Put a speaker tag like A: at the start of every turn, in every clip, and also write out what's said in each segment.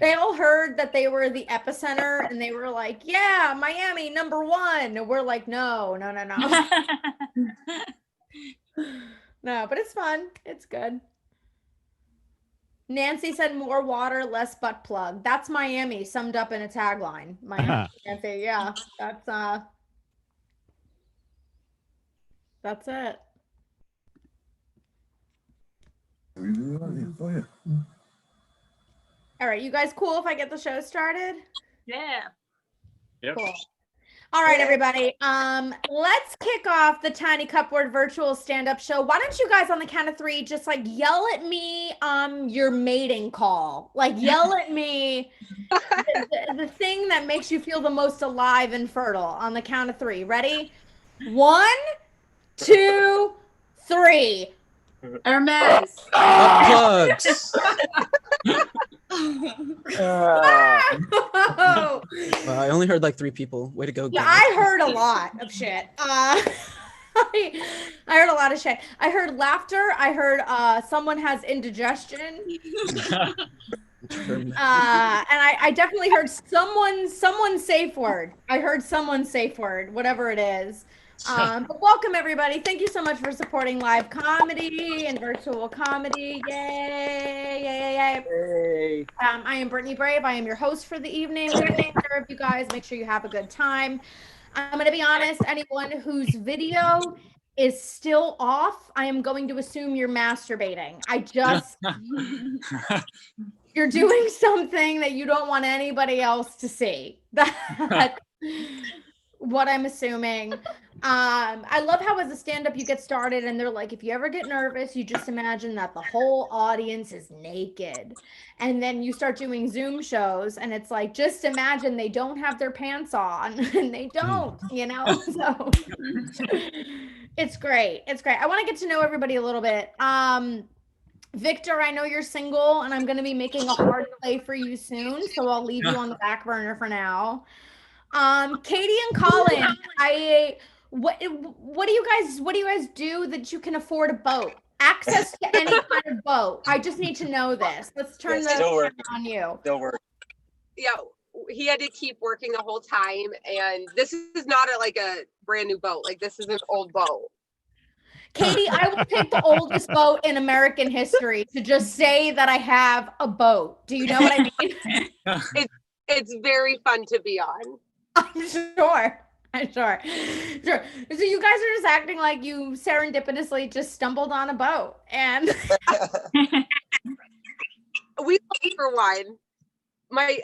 A: They all heard that they were the epicenter and they were like, yeah, Miami, #1. And we're like, no. No, but it's fun. It's good. Nancy said more water, less butt plug. That's Miami summed up in a tagline. Miami, Nancy. Yeah, that's it.
B: Go ahead.
A: All right, you guys cool if I get the show started?
C: Yeah.
D: Yep.
A: Cool. All right, everybody. Let's kick off the Tiny Cupboard virtual stand-up show. Why don't you guys on the count of 3 just like yell at me your mating call? Like yell at me the thing that makes you feel the most alive and fertile on the count of 3. Ready? 1, 2, 3.
C: Hermes.
E: Plugs.
A: Oh.
E: I only heard like 3 people. Way to go.
A: Yeah,
E: gang.
A: I heard a lot of shit. I heard a lot of shit. I heard laughter. I heard someone has indigestion. And I definitely heard someone's safe word. I heard someone's safe word, whatever it is. But welcome everybody. Thank you so much for supporting live comedy and virtual comedy. Yay, yay, yay.
D: Hey.
A: I am Brittany Brave. I am your host for the evening. I'm going to take care of you guys. Make sure you have a good time. I'm going to be honest, anyone whose video is still off, I am going to assume you're masturbating. You're doing something that you don't want anybody else to see. That's what I'm assuming. I love how as a stand-up you get started and they're like, if you ever get nervous, you just imagine that the whole audience is naked. And then you start doing Zoom shows and it's like, just imagine they don't have their pants on and they don't, so it's great. It's great. I want to get to know everybody a little bit. Victor, I know you're single and I'm going to be making a hard play for you soon. So I'll leave you on the back burner for now. Katie and Colin, what do you guys do that you can afford a boat? Access to any kind of boat. I just need to know this. Let's turn this on you.
F: Still work. Yeah, he had to keep working the whole time, and this is not like a brand new boat. Like this is an old boat.
A: Katie, I will take the oldest boat in American history to just say that I have a boat. Do you know what I mean?
F: It's very fun to be on.
A: I'm sure. Sure. So you guys are just acting like you serendipitously just stumbled on a boat and
F: we looked for one. My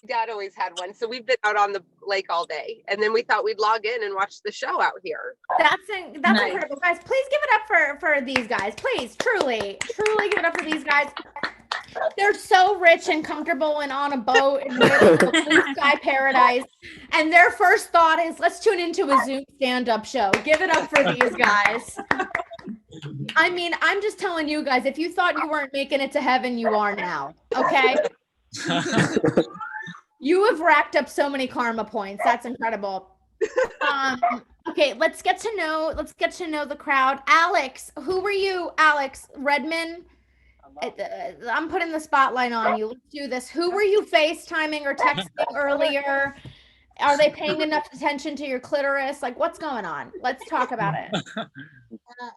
F: dad always had one, so we've been out on the lake all day, and then we thought we'd log in and watch the show out here.
A: That's nice. Incredible, guys. Please give it up for these guys. Please, truly give it up for these guys. They're so rich and comfortable and on a boat in the middle of a blue sky paradise. And their first thought is, let's tune into a Zoom stand-up show. Give it up for these guys. I mean, I'm just telling you guys, if you thought you weren't making it to heaven, you are now. Okay? You have racked up so many karma points. That's incredible. Okay, let's get to know the crowd. Alex, who were you? Alex Redman? I'm putting the spotlight on you. Let's do this. Who were you FaceTiming or texting earlier? Are they paying enough attention to your clitoris? Like, what's going on? Let's talk about it.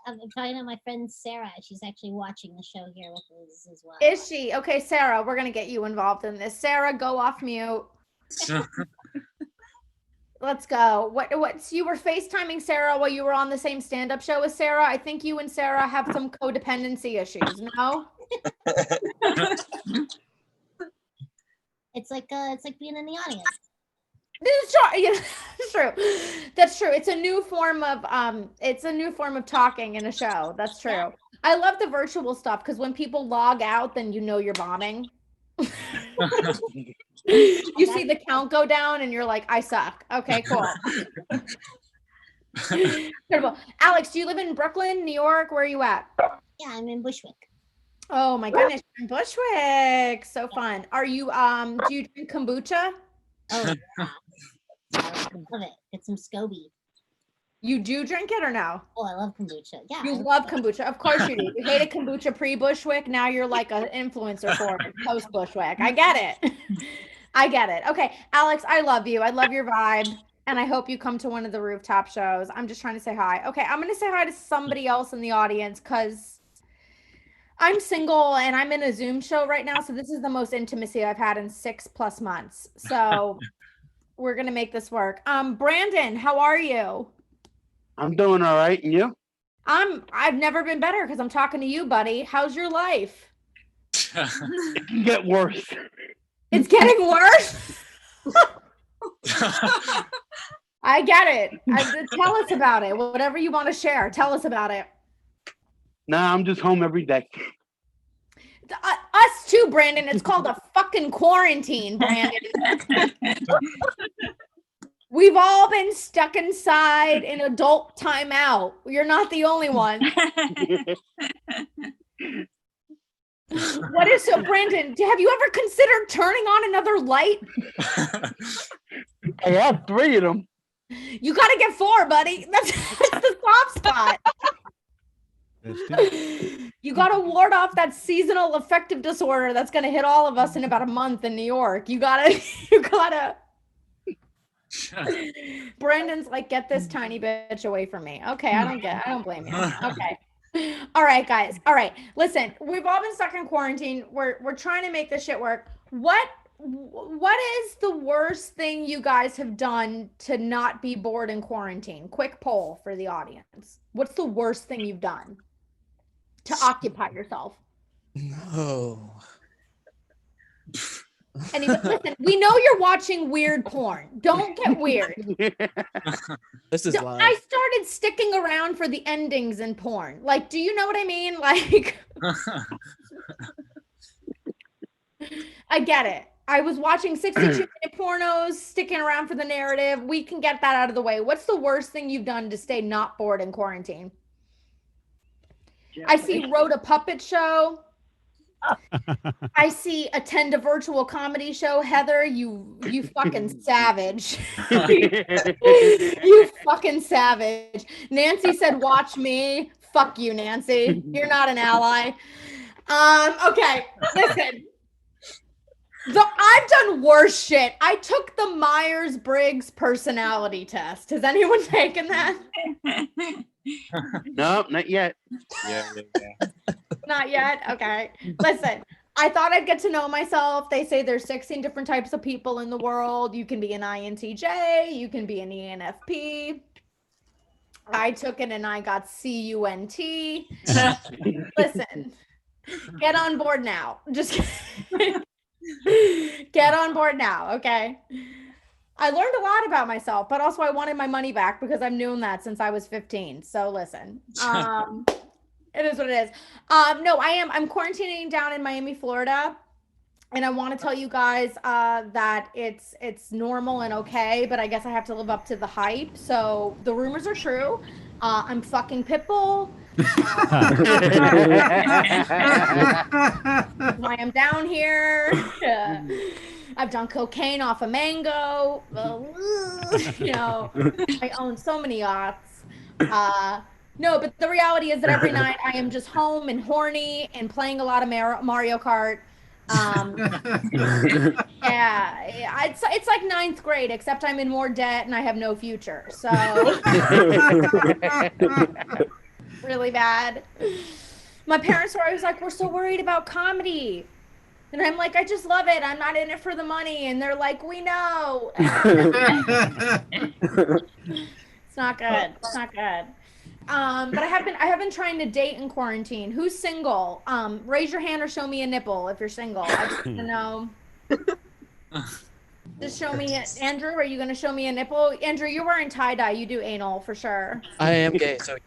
G: I'm talking to my friend Sarah. She's actually watching the show here with us as well.
A: Is she? Okay, Sarah, we're going to get you involved in this. Sarah, go off mute. Let's go. What? You were FaceTiming Sarah while you were on the same stand-up show as Sarah? I think you and Sarah have some codependency issues, no?
G: It's like being in the audience.
A: This is true. Yeah, that's true. That's true. It's a new form of talking in a show. That's true. Yeah. I love the virtual stuff because when people log out, then you know you're bombing. You see the count go down and you're like, I suck. Okay, cool. Incredible. Alex, do you live in Brooklyn, New York? Where are you at?
G: Yeah, I'm in Bushwick.
A: Oh my goodness, you're in Bushwick. So fun. Are you do you drink kombucha?
G: Oh yeah. I love it. Get some SCOBY.
A: You do drink it or no?
G: Oh, I love kombucha. Yeah.
A: You love kombucha. Of course you do. You hated kombucha pre-Bushwick. Now you're like an influencer for it post-Bushwick. I get it. I get it. Okay, Alex, I love you. I love your vibe. And I hope you come to one of the rooftop shows. I'm just trying to say hi. Okay, I'm going to say hi to somebody else in the audience because I'm single and I'm in a Zoom show right now. So this is the most intimacy I've had in 6+ months. So we're going to make this work. Brandon, how are you?
B: I'm doing all right, and you?
A: I've never been better because I'm talking to you, buddy. How's your life?
B: It can get worse.
A: It's getting worse. I get it. Tell us about it. Whatever you want to share, tell us about it.
B: Nah, I'm just home every day.
A: Us too, Brandon. It's called a fucking quarantine, Brandon. We've all been stuck inside in adult timeout. You're not the only one. What is so, Brandon? Have you ever considered turning on another light?
B: I have 3 of them.
A: You got to get 4, buddy. That's the soft spot. You got to ward off that seasonal affective disorder that's going to hit all of us in about a month in New York. You gotta. Brandon's like, get this tiny bitch away from me. Okay, I don't blame you. Okay. All right, guys. All right. Listen, we've all been stuck in quarantine. We're trying to make this shit work. What is the worst thing you guys have done to not be bored in quarantine? Quick poll for the audience. What's the worst thing you've done to occupy yourself?
E: No.
A: Anyway, listen, we know you're watching weird porn. Don't get weird.
E: This is live.
A: I started sticking around for the endings in porn. Like, do you know what I mean? Like, I get it. I was watching 62-minute pornos, sticking around for the narrative. We can get that out of the way. What's the worst thing you've done to stay not bored in quarantine? I see wrote a puppet show. I see attend a virtual comedy show. Heather, you fucking savage. You fucking savage. Nancy said, watch me. Fuck you, Nancy. You're not an ally. Okay, listen. I've done worse shit. I took the Myers-Briggs personality test. Has anyone taken that?
B: No, not yet.
D: Yeah.
A: Not yet? Okay. Listen, I thought I'd get to know myself. They say there's 16 different types of people in the world. You can be an INTJ. You can be an ENFP. I took it and I got CUNT. Listen, get on board now. Just get on board now, okay? I learned a lot about myself, but also I wanted my money back because I've known that since I was 15. So listen, it is what it is. No, I'm quarantining down in Miami, Florida. And I want to tell you guys that it's normal and okay, but I guess I have to live up to the hype. So the rumors are true. I'm fucking Pitbull. Why I'm down here. I've done cocaine off a mango. You know, I own so many yachts. No, but the reality is that every night I am just home and horny and playing a lot of Mario Kart. Yeah, it's like 9th grade, except I'm in more debt and I have no future. So really bad. My parents were always like, we're so worried about comedy. And I'm like, I just love it. I'm not in it for the money. And they're like, we know. It's not good. It's not good. But I have been trying to date in quarantine. Who's single? Raise your hand or show me a nipple if you're single. I just want to know. Just show me it. Andrew, are you going to show me a nipple? Andrew, you're wearing tie-dye. You do anal for sure.
E: I am gay, so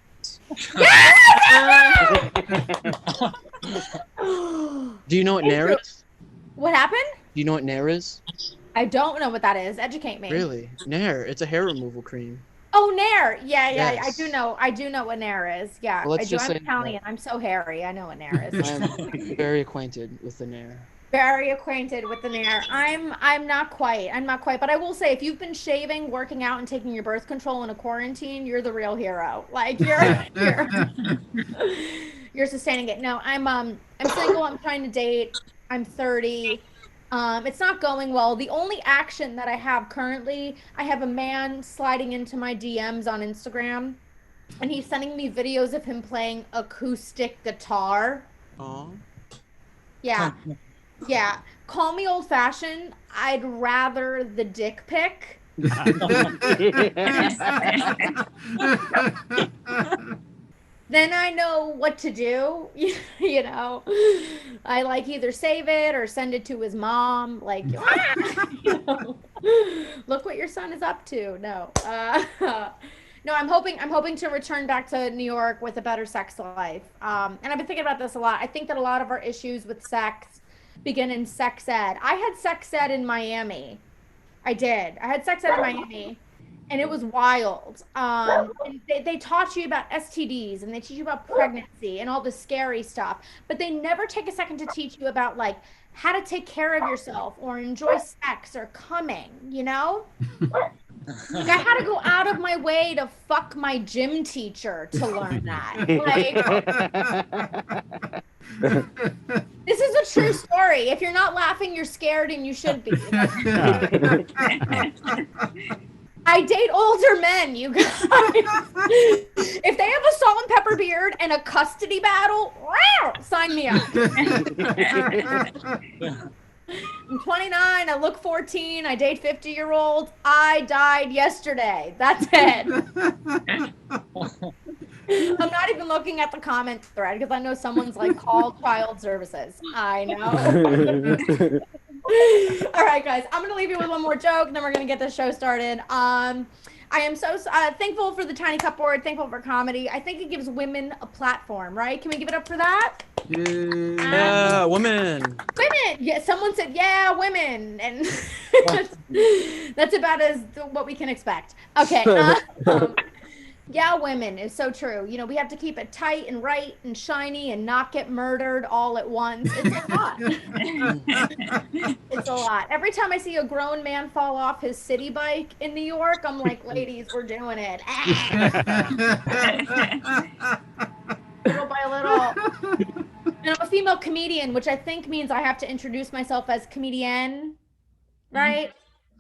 E: do you know what Nair is?
A: What happened?
E: Do you know what Nair is?
A: I don't know what that is. Educate me.
E: Really? Nair. It's a hair removal cream.
A: Oh, Nair. Yeah.
E: Yes.
A: I do know what Nair is. Yeah.
E: Well, let's
A: I do.
E: just
A: I'm
E: say
A: Italian. I'm so hairy. I know what Nair is.
E: I'm very acquainted with the Nair.
A: Very acquainted with the Nair. I'm not quite. But I will say, if you've been shaving, working out, and taking your birth control in a quarantine, you're the real hero. Like you're sustaining it. No, I'm single. I'm trying to date. I'm 30. It's not going well. The only action that I have currently, I have a man sliding into my DMs on Instagram, and he's sending me videos of him playing acoustic guitar.
E: Aw.
A: Yeah. Yeah. Call me old fashioned. I'd rather the dick pic. Then I know what to do. You know, I like either save it or send it to his mom. Like, you know, look what your son is up to. No, no, I'm hoping to return back to New York with a better sex life. And I've been thinking about this a lot. I think that a lot of our issues with sex begin in sex ed. I had sex ed in Miami. I did. I had sex ed in Miami, and it was wild. And they taught you about STDs, and they teach you about pregnancy and all the scary stuff, but they never take a second to teach you about like how to take care of yourself or enjoy sex or coming, you know? Like, I had to go out of my way to fuck my gym teacher to learn that. Like, this is a true story. If you're not laughing, you're scared, and you should be. I date older men, you guys. If they have a salt and pepper beard and a custody battle, sign me up. I'm 29, I look 14, I date 50-year-old. I died yesterday. That's it. I'm not even looking at the comment thread because I know someone's like, call child services. I know. All right, guys, I'm going to leave you with one more joke, and then we're going to get this show started. I am so thankful for the Tiny Cupboard, thankful for comedy. I think it gives women a platform, right? Can we give it up for that?
E: Yeah, women.
A: Women. Yeah, someone said, yeah, women. And that's about as what we can expect. Okay. Yeah, women is so true. You know, we have to keep it tight and right and shiny and not get murdered all at once. It's a lot. It's a lot. Every time I see a grown man fall off his city bike in New York, I'm like, ladies, we're doing it. Little by little. And I'm a female comedian, which I think means I have to introduce myself as comedian, right?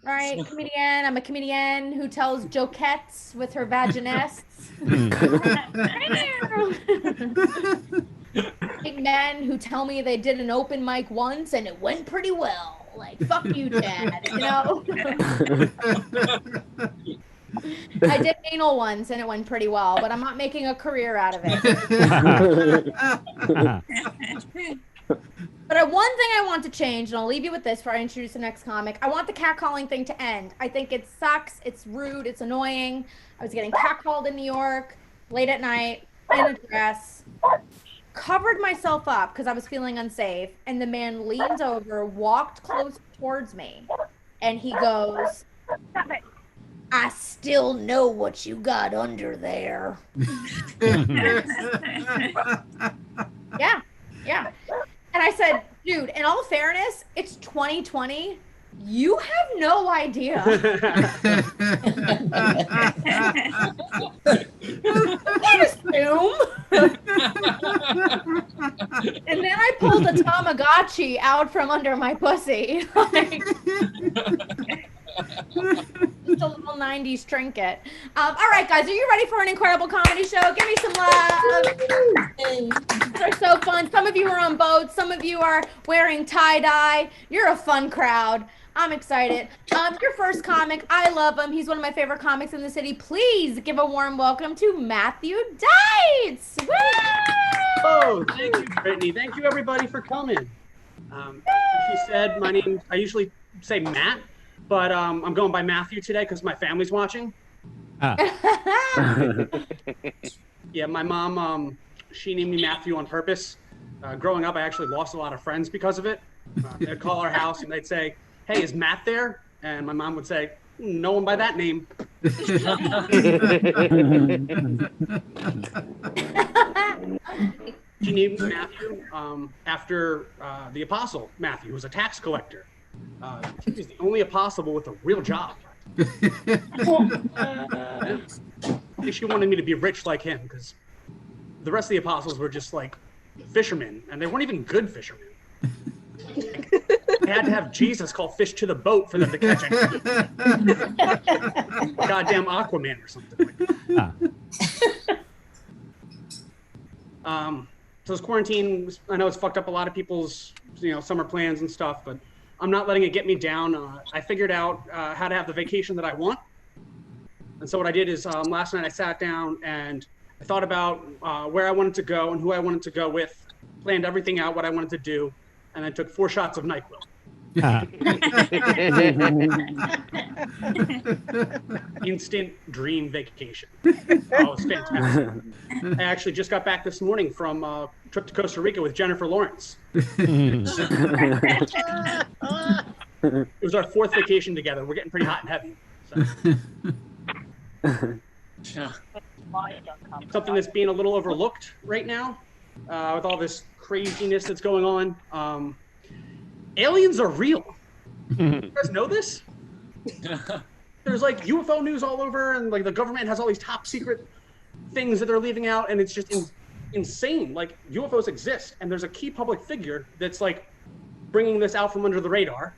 A: Right, comedian. I'm a comedian who tells jokettes with her vaginettes. Men who tell me they did an open mic once and it went pretty well. Like, fuck you, Dad, you know? I did anal once and it went pretty well, but I'm not making a career out of it. But one thing I want to change, and I'll leave you with this before I introduce the next comic. I want the catcalling thing to end. I think it sucks. It's rude. It's annoying. I was getting catcalled in New York late at night in a dress. Covered myself up because I was feeling unsafe. And the man leaned over, walked close towards me. And he goes, I still know what you got under there. Yeah. Yeah. And I said, dude, in all fairness, it's 2020. You have no idea. Don't assume. And then I pulled a Tamagotchi out from under my pussy. Like, just a little 90s trinket. All right, guys, are you ready for an incredible comedy show? Give me some love. They're so fun. Some of you are on boats. Some of you are wearing tie-dye. You're a fun crowd. I'm excited. Your first comic, I love him. He's one of my favorite comics in the city. Please give a warm welcome to Matthew Dietz. Woo!
D: Oh, thank you, Brittany. Thank you, everybody, for coming. As she said, my name, I usually say Matt, but I'm going by Matthew today because my family's watching. Yeah, my mom, she named me Matthew on purpose. Growing up, I actually lost a lot of friends because of it. They'd call our house and they'd say, hey, is Matt there? And my mom would say, no one by that name. She named Matthew after the apostle Matthew, who was a tax collector. He was the only apostle with a real job. I think she wanted me to be rich like him, because the rest of the apostles were just like fishermen, and they weren't even good fishermen. They had to have Jesus call fish to the boat for them to catch it. Goddamn Aquaman or something like that. So this quarantine, I know it's fucked up a lot of people's, summer plans and stuff, but I'm not letting it get me down. I figured out how to have the vacation that I want. And so what I did is last night I sat down and I thought about where I wanted to go and who I wanted to go with, planned everything out, what I wanted to do, and then took 4 shots of NyQuil. Instant dream vacation. Oh, it was fantastic. I actually just got back this morning from a trip to Costa Rica with Jennifer Lawrence. It was our 4th vacation together. We're getting pretty hot and heavy. So. Something that's being a little overlooked right now with all this craziness that's going on. Aliens are real. You guys know this? There's like UFO news all over, and like the government has all these top secret things that they're leaving out, and it's just insane. Like UFOs exist, and there's a key public figure that's like bringing this out from under the radar,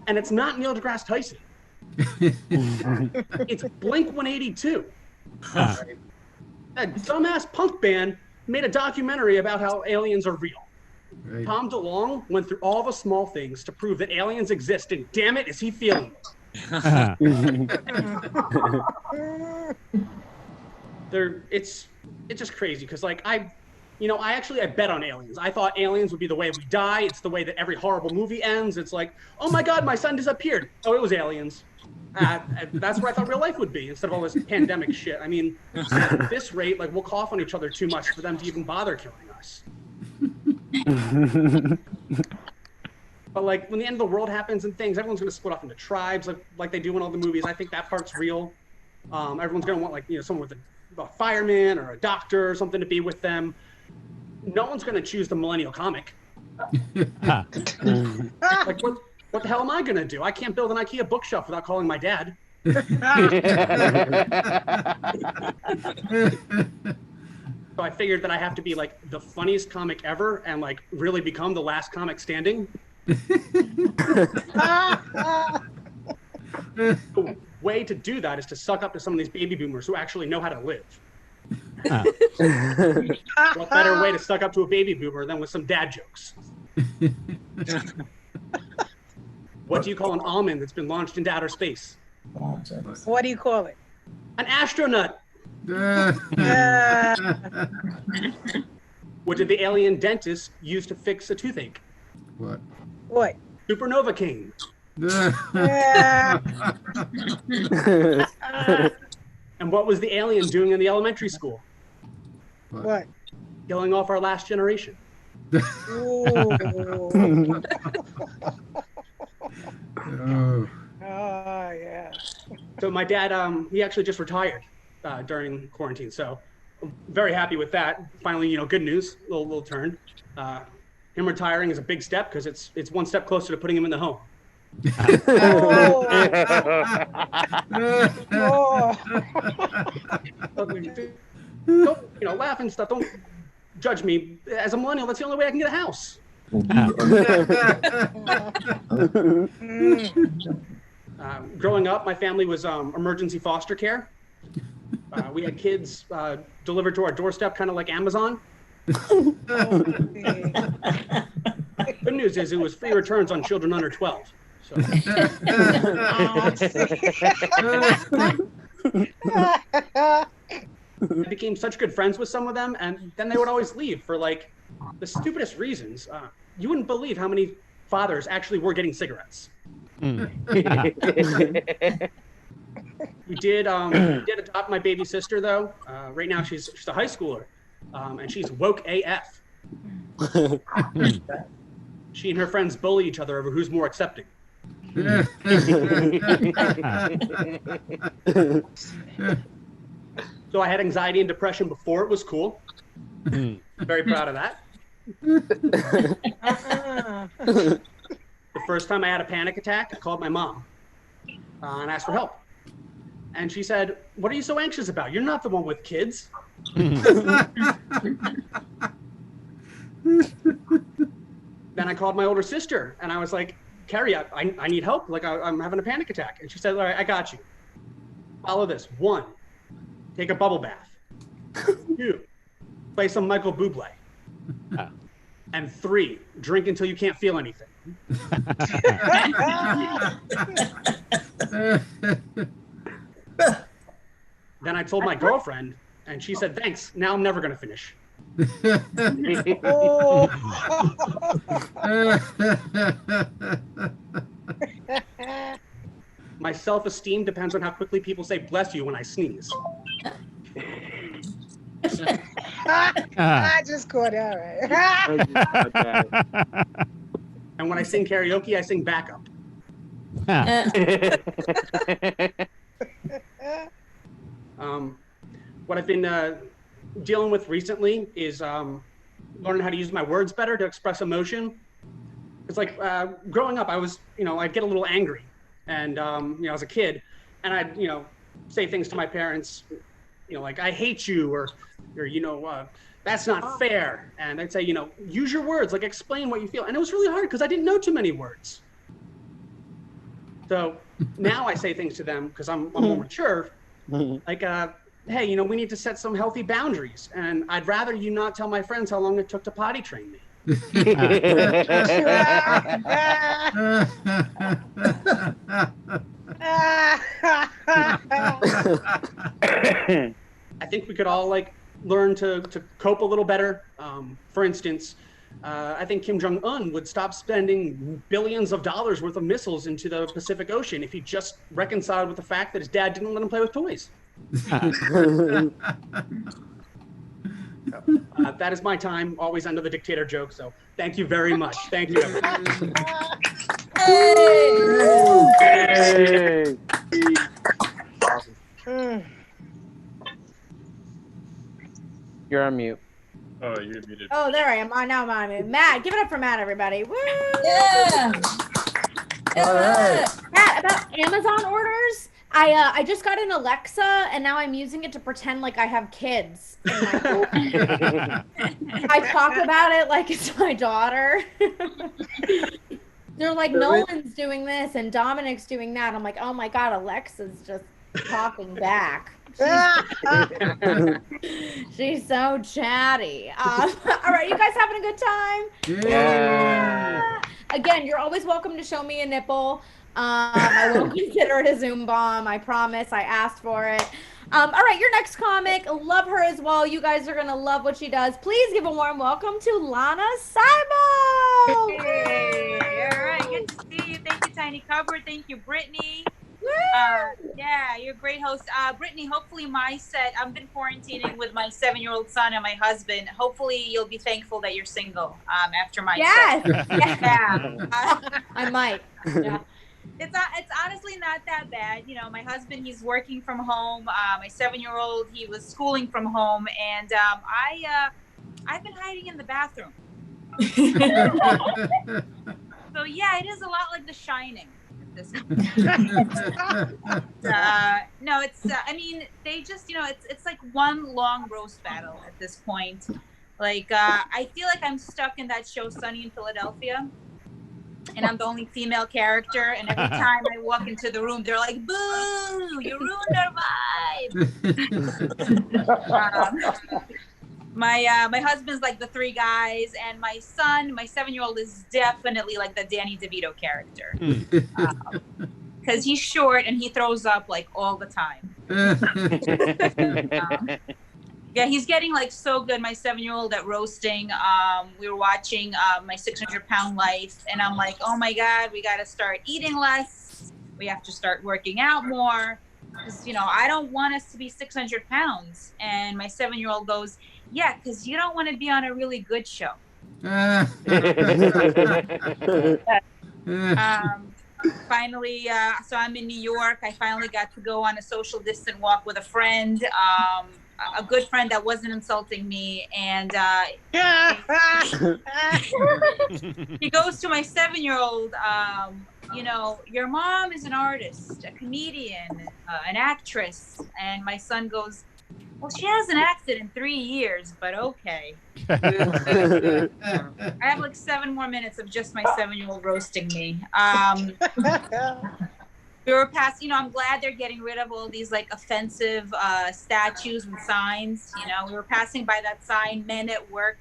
D: and it's not Neil deGrasse Tyson. It's Blink 182. That dumbass punk band made a documentary about how aliens are real. Right. Tom DeLonge went through all the small things to prove that aliens exist, and damn it, is he feeling it? It's just crazy because like I bet on aliens. I thought aliens would be the way we die. It's the way that every horrible movie ends. It's like, oh my God, my son disappeared. Oh, it was aliens. That's what I thought real life would be instead of all this pandemic shit. I mean, at this rate, like we'll cough on each other too much for them to even bother killing us. But like when the end of the world happens and things, everyone's gonna split off into tribes like they do in all the movies. I think that part's real. Everyone's gonna want someone with a fireman or a doctor or something to be with them. No one's gonna choose the millennial comic. Like what the hell am I gonna do? I can't build an IKEA bookshelf without calling my dad. So I figured that I have to be like the funniest comic ever and like really become the last comic standing. The way to do that is to suck up to some of these baby boomers who actually know how to live. What better way to suck up to a baby boomer than with some dad jokes? What do you call an almond that's been launched into outer space?
H: What do you call it?
D: An astronaut. What did the alien dentist use to fix a toothache?
H: What?
D: Supernova King. And what was the alien doing in the elementary school?
H: What?
D: Killing off our last generation.
H: Oh yeah.
D: So my dad, he actually just retired during quarantine. So I'm very happy with that. Finally, good news, little turn. Him retiring is a big step because it's one step closer to putting him in the home. Don't, laugh and stuff. Don't judge me. As a millennial, that's the only way I can get a house. Growing up, my family was emergency foster care. We had kids delivered to our doorstep, kind of like Amazon. Good news is it was free returns on children under 12. So. I became such good friends with some of them, and then they would always leave for like the stupidest reasons. You wouldn't believe how many fathers actually were getting cigarettes. We did adopt my baby sister though. Right now she's a high schooler, and she's woke AF. She and her friends bully each other over who's more accepting. So I had anxiety and depression before it was cool. Very proud of that. The first time I had a panic attack, I called my mom and asked for help. And she said, "What are you so anxious about? You're not the one with kids." Then I called my older sister and I was like, "Carrie, I need help. Like I'm having a panic attack." And she said, "All right, I got you. Follow this. 1, take a bubble bath. 2, play some Michael Bublé. And 3, drink until you can't feel anything." Then I told my girlfriend and she said, "Thanks. Now I'm never going to finish." My self-esteem depends on how quickly people say "bless you" when I sneeze.
H: I just caught that right.
D: And when I sing karaoke, I sing backup. What I've been dealing with recently is learning how to use my words better to express emotion. It's like growing up, I was, I'd get a little angry, and as a kid, and I'd, say things to my parents, like "I hate you," or "That's not fair," and I'd say, use your words, like explain what you feel, and it was really hard because I didn't know too many words. So now I say things to them because I'm more mature, like, "Hey, we need to set some healthy boundaries, and I'd rather you not tell my friends how long it took to potty train me." I think we could all learn to cope a little better. For instance, I think Kim Jong-un would stop spending billions of dollars worth of missiles into the Pacific Ocean if he just reconciled with the fact that his dad didn't let him play with toys. That is my time, always under the dictator joke. So thank you very much. Thank you, everyone.
B: Hey.
E: You're on mute.
I: Oh, you're muted.
A: Oh, there I am. Now I'm on mute. Matt, give it up for Matt, everybody. Woo!
J: Yeah.
A: All right. Matt, about Amazon orders, I just got an Alexa and now I'm using it to pretend like I have kids in my home. I talk about it like it's my daughter. They're like, Nolan's doing this and Dominic's doing that. I'm like, oh my God, Alexa's just talking back. She's so chatty. All right, you guys having a good time?
B: Yeah.
A: Again, you're always welcome to show me a nipple. I won't consider it a Zoom bomb. I promise. I asked for it. All right, your next comic. Love her as well. You guys are gonna love what she does. Please give a warm welcome to Lana Siebel.
C: Hey, all right, good to see you. Thank you, Tiny Cupboard. Thank you, Brittany. Yeah, you're a great host. Brittany, hopefully my set, I've been quarantining with my 7-year-old son and my husband. Hopefully you'll be thankful that you're single after my set. Yeah.
A: I might. Yeah.
C: It's honestly not that bad. My husband, he's working from home. My 7-year-old, he was schooling from home. And I've been hiding in the bathroom. So yeah, it is a lot like The Shining. No, it's I mean, they just it's like one long roast battle at this point. I feel like I'm stuck in that show Sunny in Philadelphia, and I'm the only female character, and every time I walk into the room they're like, "Boo, you ruined our vibe." My husband's like the 3 guys, and my son, my 7-year-old, is definitely like the Danny DeVito character, because he's short and he throws up all the time. Yeah, he's getting so good, my 7-year-old, at roasting. We were watching My 600-Pound Life, and I'm like, oh my God, we got to start eating less. We have to start working out more, because I don't want us to be 600 pounds. And my 7-year-old goes, yeah, because you don't want to be on a really good show. Finally, so I'm in New York. I finally got to go on a social distance walk with a friend. a good friend that wasn't insulting me, and he goes to my 7-year-old, you know, your mom is an artist, a comedian, an actress. And my son goes, well, she hasn't acted in 3 years, but okay. I have like 7 more minutes of just my 7-year-old roasting me. We were past, you know, I'm glad they're getting rid of all these like offensive statues and signs. You know, we were passing by that sign, men at work.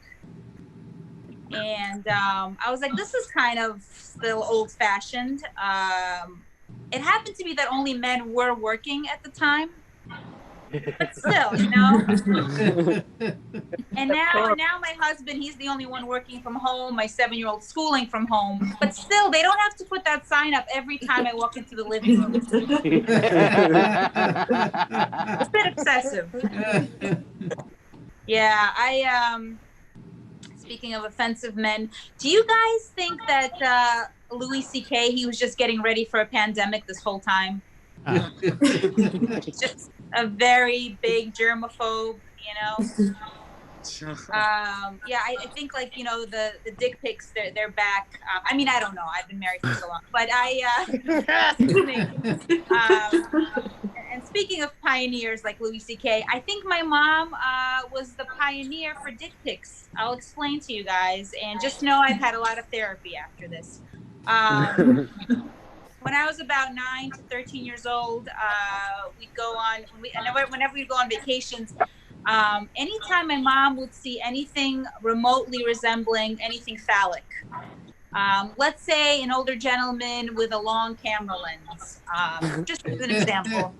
C: And I was like, this is kind of still old fashioned. It happened to be that only men were working at the time. But still, you know. And now my husband, he's the only one working from home. My 7-year-old schooling from home. But still, they don't have to put that sign up every time I walk into the living room. It's a bit excessive. Yeah, speaking of offensive men, do you guys think that Louis C.K., he was just getting ready for a pandemic this whole time? Just a very big germaphobe, you know. Yeah, I think like, you know, the dick pics, they're back. I mean, I don't know, I've been married for so long, but and speaking of pioneers like Louis C.K., I think my mom was the pioneer for dick pics. I'll explain to you guys, and just know I've had a lot of therapy after this. When I was about 9 to 13 years old, we'd go on, whenever we'd go on vacations, anytime my mom would see anything remotely resembling anything phallic, let's say an older gentleman with a long camera lens, just as an example.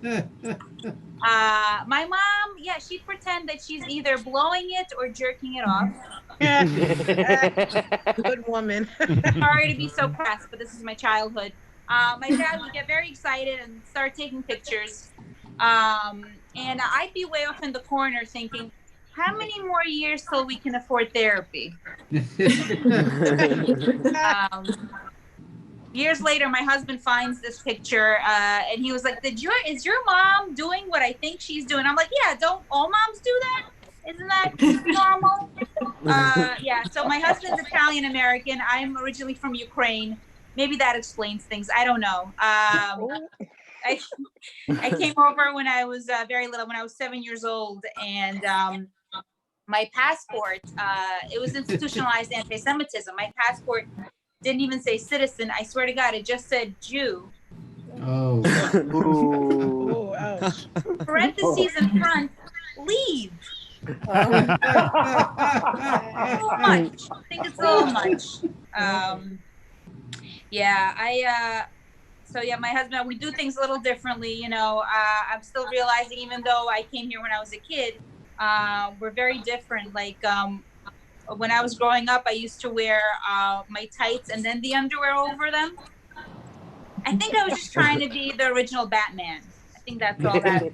C: My mom, yeah, she'd pretend that she's either blowing it or jerking it off.
I: Good woman.
C: Sorry to be so crass, but this is my childhood. My dad would get very excited and start taking pictures. And I'd be way off in the corner thinking, how many more years till we can afford therapy? Years later, my husband finds this picture, and he was like, is your mom doing what I think she's doing? I'm like, yeah, don't all moms do that? Isn't that normal? Yeah, so my husband's Italian-American. I'm originally from Ukraine. Maybe that explains things. I don't know. I came over when I was very little, when I was 7 years old, and my passport, it was institutionalized anti-Semitism. My passport didn't even say citizen. I swear to God, it just said Jew.
J: Oh.
I: Oh, ouch.
C: Parentheses in front, leave. So much. I think it's so much. Yeah, so yeah, my husband, we do things a little differently, you know. I'm still realizing, even though I came here when I was a kid, we're very different. Like, when I was growing up, I used to wear my tights and then the underwear over them. I think I was just trying to be the original Batman. I think that's all that.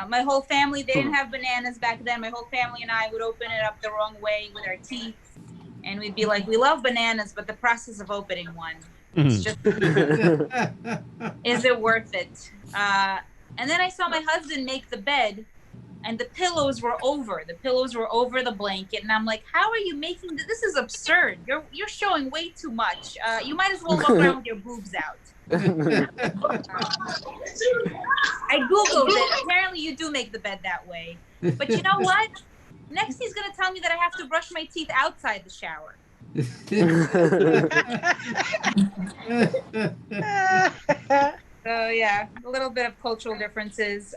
C: My whole family, they didn't have bananas back then. My whole family and I would open it up the wrong way with our teeth. And we'd be like, we love bananas, but the process of opening one, it's just, is it worth it? And then I saw my husband make the bed, and the pillows were over. The pillows were over the blanket, and I'm like, how are you making this? This is absurd. You're showing way too much. You might as well walk around with your boobs out. I Googled it. Apparently you do make the bed that way. But you know what? Next he's going to tell me that I have to brush my teeth outside the shower. So yeah, a little bit of cultural differences.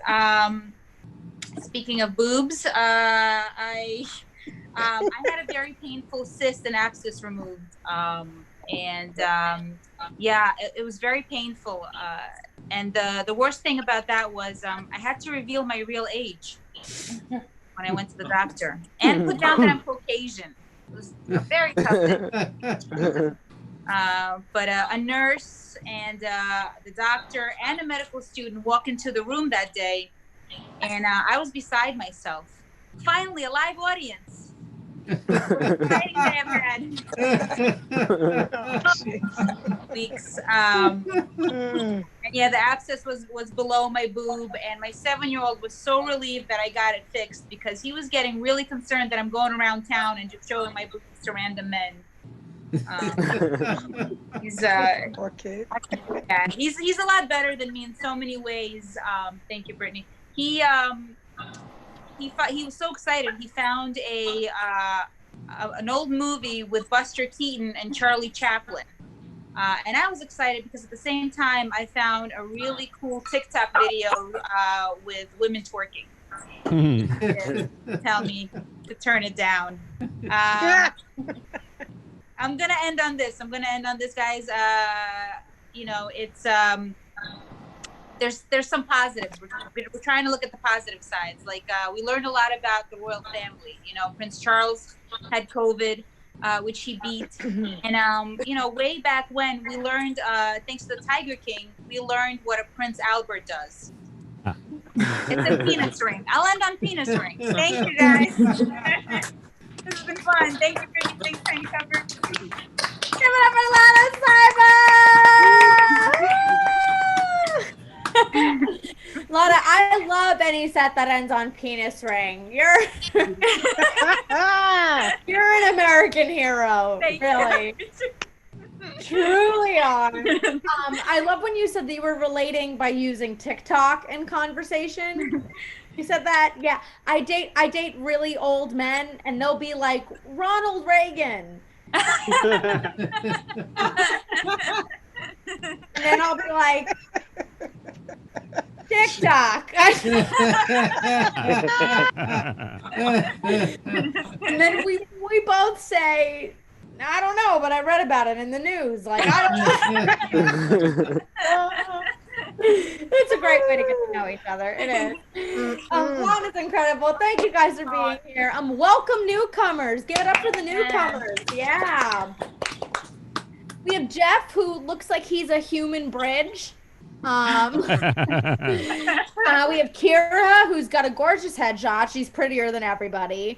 C: Speaking of boobs, I had a very painful cyst and abscess removed. Yeah, it was very painful. And the worst thing about that was I had to reveal my real age when I went to the doctor, and put down that I'm Caucasian. It was a very tough thing. But a nurse and the doctor and a medical student walk into the room that day, and I was beside myself. Finally, a live audience. exciting day I've had. Weeks. And yeah, the abscess was below my boob, and my 7-year-old was so relieved that I got it fixed because he was getting really concerned that I'm going around town and just showing my boobs to random men. He's
I: Poor kid.
C: yeah, he's a lot better than me in so many ways. Thank you, Brittany. He was so excited. He found an old movie with Buster Keaton and Charlie Chaplin. And I was excited because at the same time, I found a really cool TikTok video with women twerking. Tell me to turn it down. I'm going to end on this. Guys. You know, it's there's some positives. We're trying to look at the positive sides. Like we learned a lot about the royal family. You know, Prince Charles had COVID, which he beat. And, you know, way back when we learned, thanks to the Tiger King, we learned what a Prince Albert does. It's a penis ring. I'll end on penis ring. Thank you, guys. This has been fun. Thank you, Brittany. Thanks, Penny Cover.
A: Give it up for Lana Siebel! Lana, I love any set that ends on penis ring. You're an American hero, really. Truly are. I love when you said that you were relating by using TikTok in conversation. You said that, yeah. I date really old men, and they'll be like Ronald Reagan, and then I'll be like TikTok, and then we both say, I don't know, but I read about it in the news. Like, I don't know. It's a great way to get to know each other. It is. Juan is incredible. Thank you guys for being here. Welcome newcomers. Give it up for the newcomers. Yeah. We have Jeff, who looks like he's a human bridge. We have Kira, who's got a gorgeous headshot. She's prettier than everybody.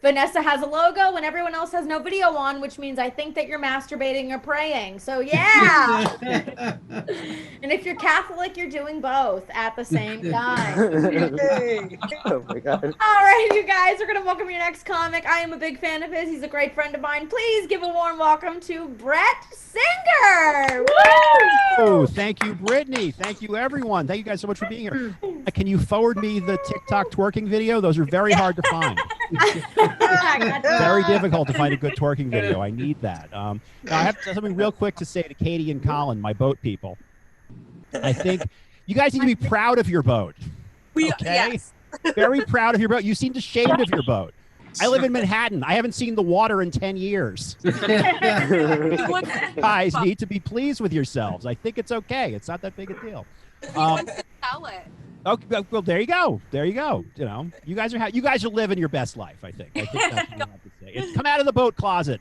A: Vanessa has a logo and everyone else has no video on, which means I think that you're masturbating or praying. So yeah. And if you're Catholic, you're doing both at the same time.
E: Oh my God.
A: All right, you guys, we're going to welcome your next comic. I am a big fan of his. He's a great friend of mine. Please give a warm welcome to Brett Singer.
J: Oh, thank you, Brittany. Thank you, everyone. Thank you guys so much for being here. Can you forward me the TikTok twerking video? Those are very hard to find. Very difficult to find a good twerking video. I need that. Now I have something real quick to say to Katie and Colin, my boat people. I think you guys need to be proud of your boat. Okay?
C: Yes.
J: Very proud of your boat. You seemed ashamed of your boat. I live in Manhattan. I haven't seen the water in 10 years. You guys need to be pleased with yourselves. I think it's okay. It's not that big a deal.
F: Tell it.
J: Okay, well, there you go. There you go. You know, you guys are living your best life. I think that's what I have to say. It's come out of the boat closet.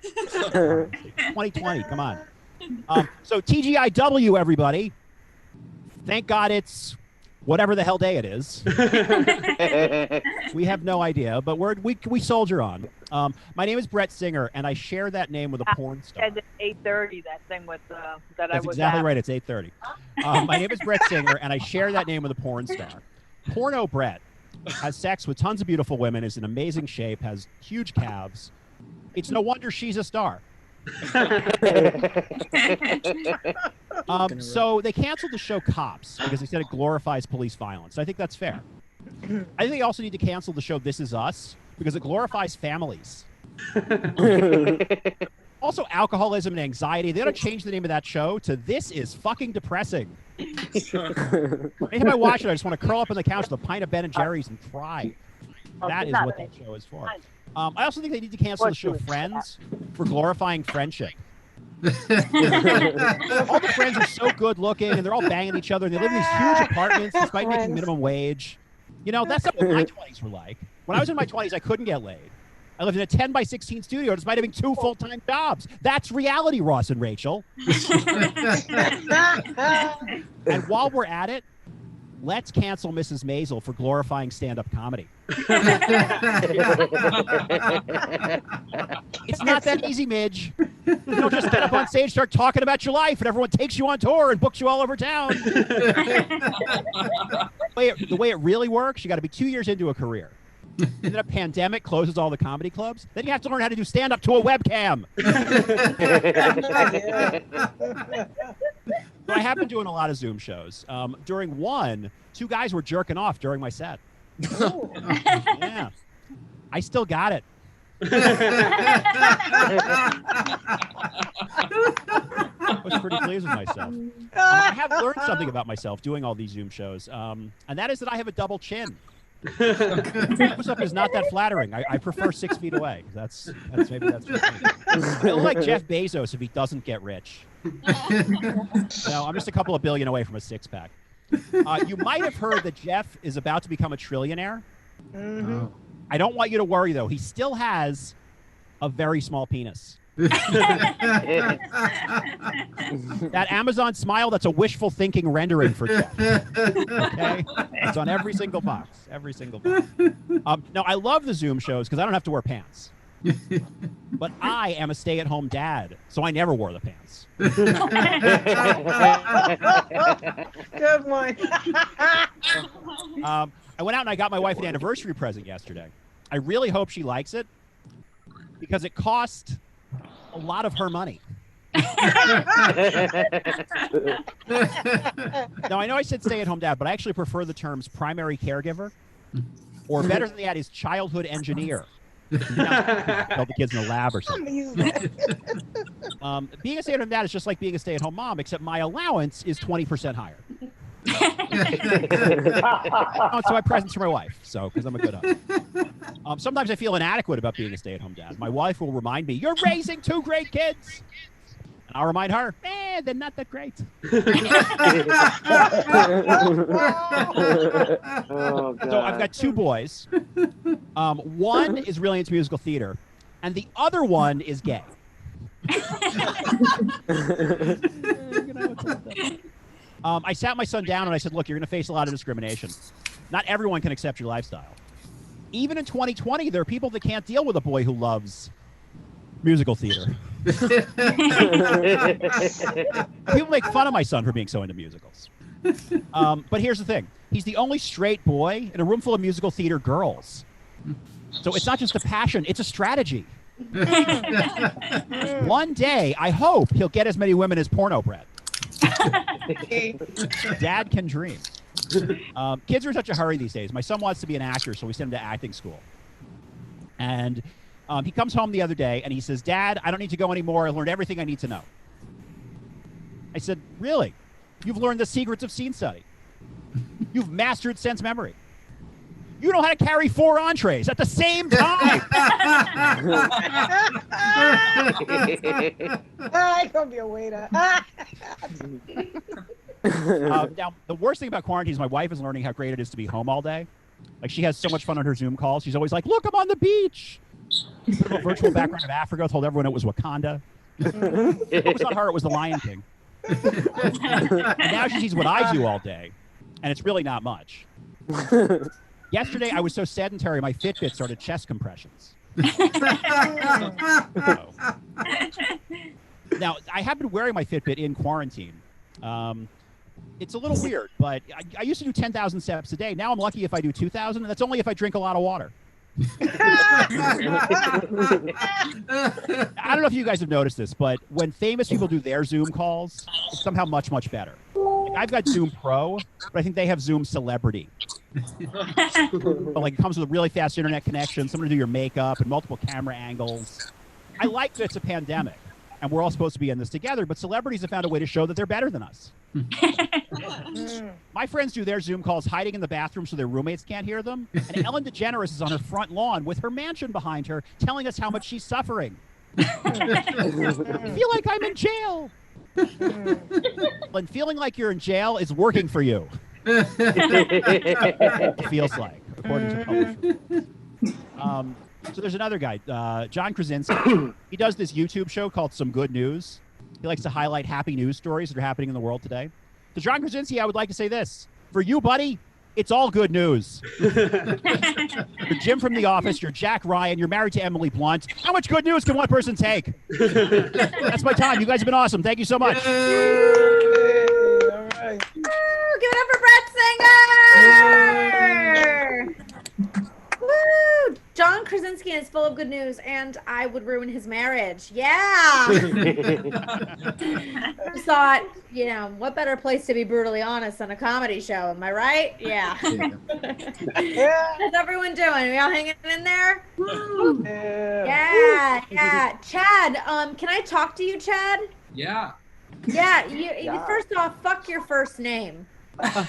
J: 2020. Come on. So TGIW, everybody. Thank God it's whatever the hell day it is. We have no idea, but we soldier on. My name is Brett Singer, and I share that name with a porn star.
K: At 8:30, that thing with that
J: That's
K: I was
J: exactly
K: at.
J: right. It's 8:30. My name is Brett Singer, and I share that name with a porn star. Porno Brett has sex with tons of beautiful women, is in amazing shape, has huge calves. It's no wonder she's a star. So they canceled the show Cops because they said it glorifies police violence. I think that's fair. I think they also need to cancel the show This Is Us because it glorifies families. Also, alcoholism and anxiety. They got to change the name of that show to This Is Fucking Depressing. Anytime I watch it, I just want to curl up on the couch with a pint of Ben & Jerry's and cry. That is what that show is for. I also think they need to cancel the show Friends for glorifying friendship. All the friends are so good looking and they're all banging each other and they live in these huge apartments despite making minimum wage. You know, that's not what my 20s were like. When I was in my 20s, I couldn't get laid. I lived in a 10 by 16 studio despite having 2 full-time jobs. That's reality, Ross and Rachel. And while we're at it, let's cancel Mrs. Maisel for glorifying stand-up comedy. It's not that easy, Midge. You don't just get up on stage, start talking about your life, and everyone takes you on tour and books you all over town. The way it really works, you got to be 2 years into a career. And then a pandemic closes all the comedy clubs. Then you have to learn how to do stand-up to a webcam. So I have been doing a lot of Zoom shows. During one, 2 guys were jerking off during my set. Yeah. I still got it. I was pretty pleased with myself. I have learned something about myself doing all these Zoom shows, and that is that I have a double chin. Close up is not that flattering. I prefer 6 feet away. That's just me. I look like Jeff Bezos if he doesn't get rich. No, I'm just a couple of billion away from a 6-pack. You might have heard that Jeff is about to become a trillionaire.
I: Mhm.
J: I don't want you to worry, though. He still has a very small penis. That Amazon smile, that's a wishful thinking rendering for Jeff. Okay? It's on every single box. Every single box. No, I love the Zoom shows because I don't have to wear pants. But I am a stay-at-home dad, so I never wore the pants.
I: Good one.
J: I went out and I got my wife an anniversary present yesterday. I really hope she likes it because it cost a lot of her money. Now, I know I said stay-at-home dad, but I actually prefer the terms primary caregiver, or better than that is childhood engineer. Build the kids in the lab or something. Being a stay-at-home dad is just like being a stay-at-home mom, except my allowance is 20% higher. So I presents for my wife, because I'm a good husband. Sometimes I feel inadequate about being a stay-at-home dad. My wife will remind me, "You're raising 2 great kids." And I'll remind her, they're not that great.
H: Oh, God.
J: So I've got 2 boys. One is really into musical theater, and the other one is gay. I sat my son down and I said, "Look, you're going to face a lot of discrimination. Not everyone can accept your lifestyle. Even in 2020, there are people that can't deal with a boy who loves musical theater." People make fun of my son for being so into musicals. But here's the thing. He's the only straight boy in a room full of musical theater girls. So it's not just a passion, it's a strategy. One day, I hope he'll get as many women as Porno Brett. Dad can dream. Kids are in such a hurry these days. My son wants to be an actor, so we send him to acting school. And he comes home the other day and he says, "Dad, I don't need to go anymore. I learned everything I need to know." I said, "Really? You've learned the secrets of scene study. You've mastered sense memory. You know how to carry 4 entrees at the same time."
I: I'm gonna be a waiter.
J: Now, the worst thing about quarantine is my wife is learning how great it is to be home all day. Like, she has so much fun on her Zoom calls. She's always like, "Look, I'm on the beach." Put a virtual background of Africa, told everyone it was Wakanda. It was not her, it was the Lion King. And now she sees what I do all day, and it's really not much. Yesterday, I was so sedentary, my Fitbit started chest compressions. Now, I have been wearing my Fitbit in quarantine. It's a little weird, but I used to do 10,000 steps a day. Now I'm lucky if I do 2,000, and that's only if I drink a lot of water. I don't know if you guys have noticed this, but when famous people do their Zoom calls, it's somehow much, much better. Like, I've got Zoom Pro, but I think they have Zoom Celebrity. But like, it comes with a really fast internet connection, someone to do your makeup, and multiple camera angles. I like that it's a pandemic, and we're all supposed to be in this together, but celebrities have found a way to show that they're better than us. My friends do their Zoom calls hiding in the bathroom so their roommates can't hear them, and Ellen DeGeneres is on her front lawn with her mansion behind her telling us how much she's suffering. I feel like I'm in jail. And feeling like you're in jail is working for you. It feels like, according to publishers. So there's another guy, John Krasinski. He does this YouTube show called Some Good News. He likes to highlight happy news stories that are happening in the world today. To John Krasinski, I would like to say this. For you, buddy, it's all good news. You're Jim from The Office. You're Jack Ryan. You're married to Emily Blunt. How much good news can one person take? That's my time. You guys have been awesome. Thank you so much.
I: All right.
A: Give it up for Brett Singer! Woo! John Krasinski is full of good news, and I would ruin his marriage. Yeah! Just thought, what better place to be brutally honest than a comedy show? Am I right? Yeah. How's everyone doing? Are we all hanging in there? Yeah. Chad, can I talk to you, Chad?
L: Yeah.
A: Yeah, you first off, fuck your first name.
L: I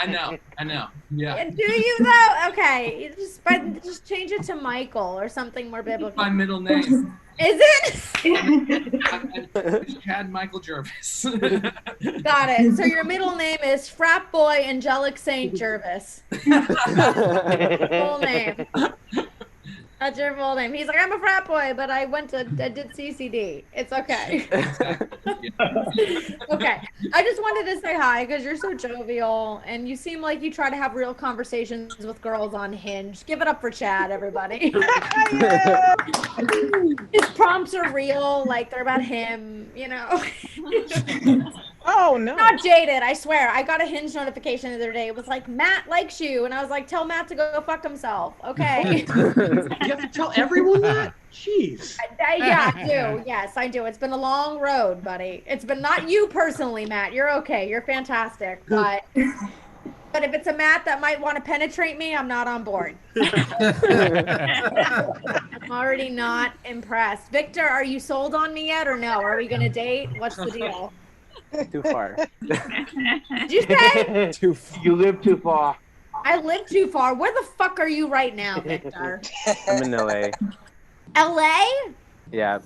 L: know. Yeah.
A: Do you though? Okay, just change it to Michael or something more biblical.
L: My middle name.
A: Is it?
L: It's Chad Michael Jervis.
A: Got it. So your middle name is Frat Boy Angelic Saint Jervis. Full name. That's your full name. He's like, I'm a frat boy, but I did CCD. It's okay. Okay. I just wanted to say hi because you're so jovial and you seem like you try to have real conversations with girls on Hinge. Give it up for Chad, everybody. His prompts are real, like they're about him,
I: Oh, no.
A: Not jaded, I swear. I got a Hinge notification the other day. It was like, Matt likes you. And I was like, tell Matt to go fuck himself. Okay.
D: You have to tell everyone that? Jeez.
A: Yeah, I do. Yes, I do. It's been a long road, buddy. It's been not you personally, Matt. You're okay. You're fantastic. But if it's a Matt that might want to penetrate me, I'm not on board. I'm already not impressed. Victor, are you sold on me yet or no? Are we going to date? What's the deal?
E: Too far.
A: Did you say?
E: Too far. You live too far.
A: I live too far. Where the fuck are you right now, Victor?
E: I'm in LA.
A: LA?
E: Yeah.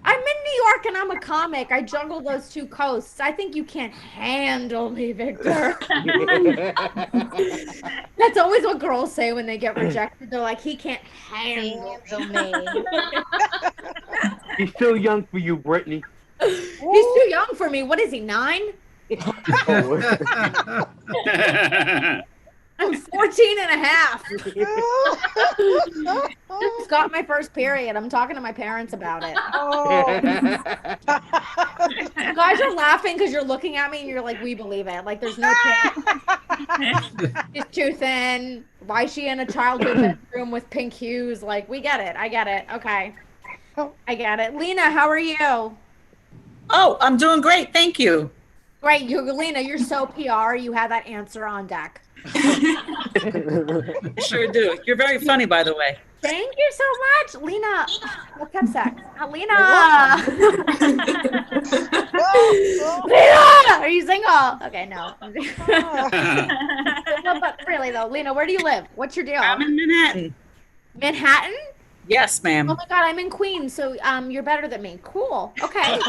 A: I'm in New York and I'm a comic. I juggle those two coasts. I think you can't handle me, Victor. That's always what girls say when they get rejected. They're like, he can't handle me.
E: He's still young for you, Brittany.
A: He's too young for me. What is he, 9? I'm 14 and a half. Just got my first period. I'm talking to my parents about it. You guys are laughing because you're looking at me and you're like, we believe it. Like, there's no chance. She's too thin. Why is she in a childhood bedroom with pink hues? Like, we get it. I get it. Okay. I get it. Lena, how are you?
M: Oh, I'm doing great. Thank you.
A: Great. Lena, you're so PR. You have that answer on deck.
M: Sure do. You're very funny, by the way.
A: Thank you so much. Lena, let's have sex. Lena! Lena! Are you single? Okay, no. No, but really, though, Lena, where do you live? What's your deal?
M: I'm in Manhattan.
A: Manhattan?
M: Yes, ma'am.
A: Oh my God, I'm in Queens, so you're better than me. Cool. Okay.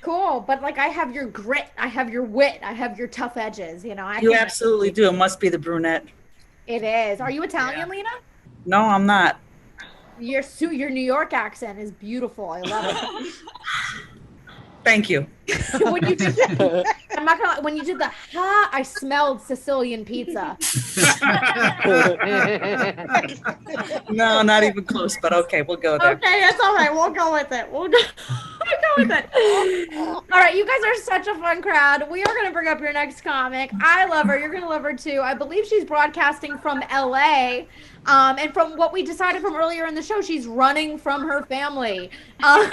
A: Cool, but like I have your grit, I have your wit, I have your tough edges. You
M: Absolutely do. It must be the brunette.
A: It is. Are you Italian, Lena?
M: No, I'm not.
A: Your New York accent is beautiful. I love it.
M: Thank you.
A: When you did I'm not gonna. When you did the ha, I smelled Sicilian pizza.
M: No, not even close. But okay, we'll go there.
A: Okay, that's all right. We'll go with it. We'll go with it. All right, you guys are such a fun crowd. We are gonna bring up your next comic. I love her. You're gonna love her too. I believe she's broadcasting from LA. And from what we decided from earlier in the show, she's running from her family. Please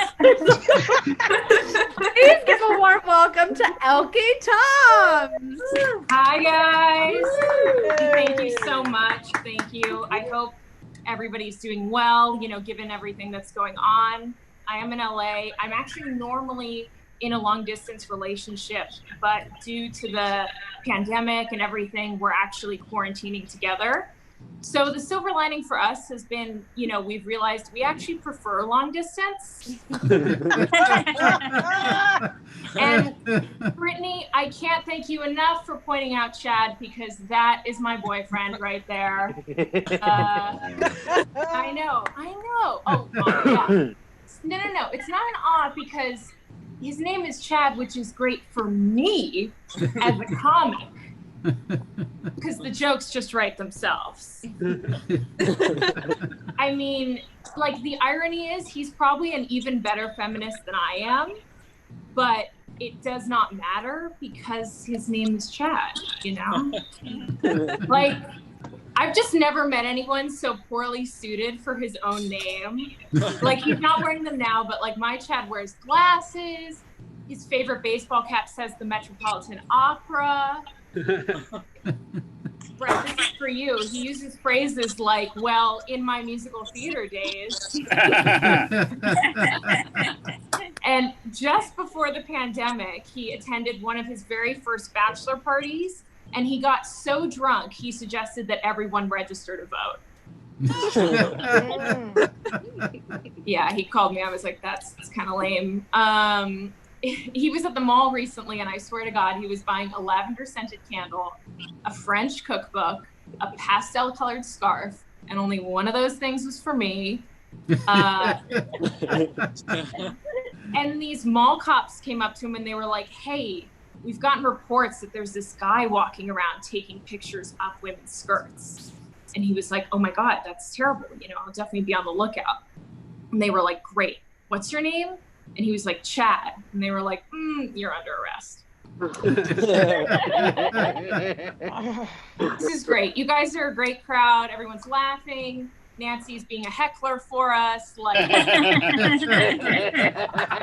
A: give a warm welcome to Elke Thoms.
N: Hi, guys. Thank you so much. Thank you. I hope everybody's doing well, given everything that's going on. I am in LA. I'm actually normally in a long distance relationship, but due to the pandemic and everything, we're actually quarantining together. So the silver lining for us has been, we've realized we actually prefer long distance. And Brittany, I can't thank you enough for pointing out Chad, because that is my boyfriend right there. I know. Oh, yeah. No. It's not an odd, because his name is Chad, which is great for me as a comic. Because the jokes just write themselves. I mean, like, the irony is he's probably an even better feminist than I am, but it does not matter because his name is Chad, you know? Like, I've just never met anyone so poorly suited for his own name. Like, he's not wearing them now, but like my Chad wears glasses. His favorite baseball cap says the Metropolitan Opera. Brett, this is for you. He uses phrases like, well, in my musical theater days. And just before the pandemic, he attended one of his very first bachelor parties, and he got so drunk, he suggested that everyone register to vote. Yeah, he called me. I was like, that's kind of lame. He was at the mall recently, and I swear to God, he was buying a lavender-scented candle, a French cookbook, a pastel-colored scarf, and only one of those things was for me. And these mall cops came up to him, and they were like, hey, we've gotten reports that there's this guy walking around taking pictures of women's skirts. And he was like, oh my God, that's terrible. You know, I'll definitely be on the lookout. And they were like, great. What's your name? And he was like, Chad. And they were like, you're under arrest. This is great. You guys are a great crowd. Everyone's laughing. Nancy's being a heckler for us. Like,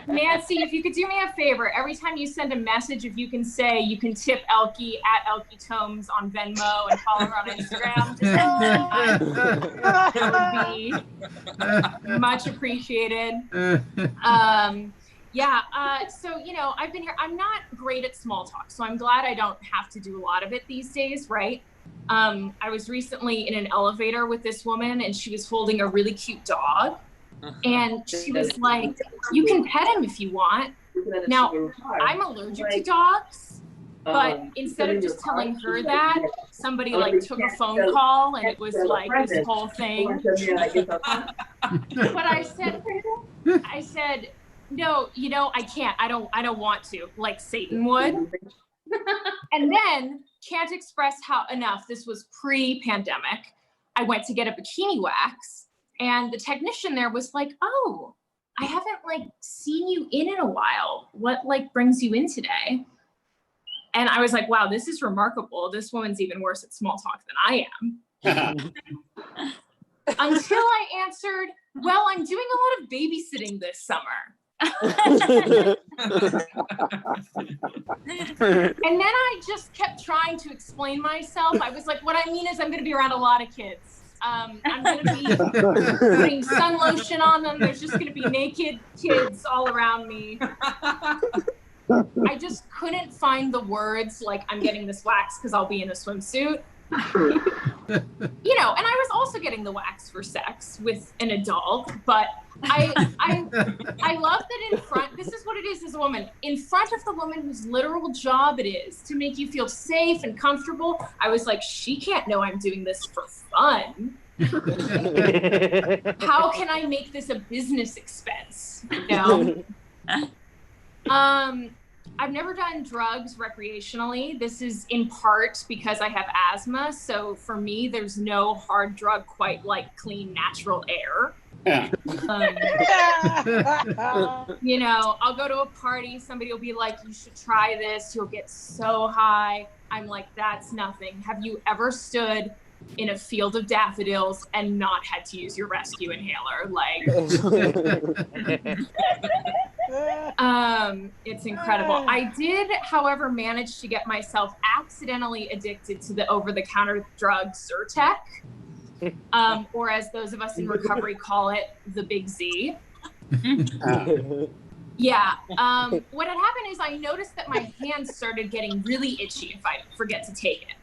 N: Nancy, if you could do me a favor, every time you send a message, if you can say you can tip Elke at Elke Thoms on Venmo and follow her on Instagram, that would be much appreciated. So, you know, I've been here. I'm not great at small talk, so I'm glad I don't have to do a lot of it these days, right? I was recently in an elevator with this woman, and she was holding a really cute dog. And she was like, you can pet him if you want. Now, I'm allergic to dogs, but instead of just telling her that, somebody like took a phone call, and it was like this whole thing. But I said, no, you know, I can't. I don't want to, like Satan would. And then, can't express how enough, this was pre-pandemic, I went to get a bikini wax, and the technician there was like, oh, I haven't like seen you in a while. What like brings you in today? And I was like, wow, this is remarkable. This woman's even worse at small talk than I am. Until I answered, well, I'm doing a lot of babysitting this summer. And then I just kept trying to explain myself. I was like, what I mean is I'm going to be around a lot of kids. I'm going to be putting sun lotion on them. There's just going to be naked kids all around me. I just couldn't find the words like, I'm getting this wax because I'll be in a swimsuit. You know, and I was also getting the wax for sex with an adult, but I love that in front, this is what it is as a woman, in front of the woman whose literal job it is to make you feel safe and comfortable. I was like, she can't know I'm doing this for fun. How can I make this a business expense? You know? I've never done drugs recreationally. This is in part because I have asthma. So for me, there's no hard drug quite like clean, natural air. You know, I'll go to a party. Somebody will be like, you should try this. You'll get so high. I'm like, that's nothing. Have you ever stood in a field of daffodils and not had to use your rescue inhaler? Like, it's incredible. I did, however, manage to get myself accidentally addicted to the over-the-counter drug Zyrtec, or as those of us in recovery call it, the Big Z. Yeah. What had happened is I noticed that my hands started getting really itchy if I forget to take it.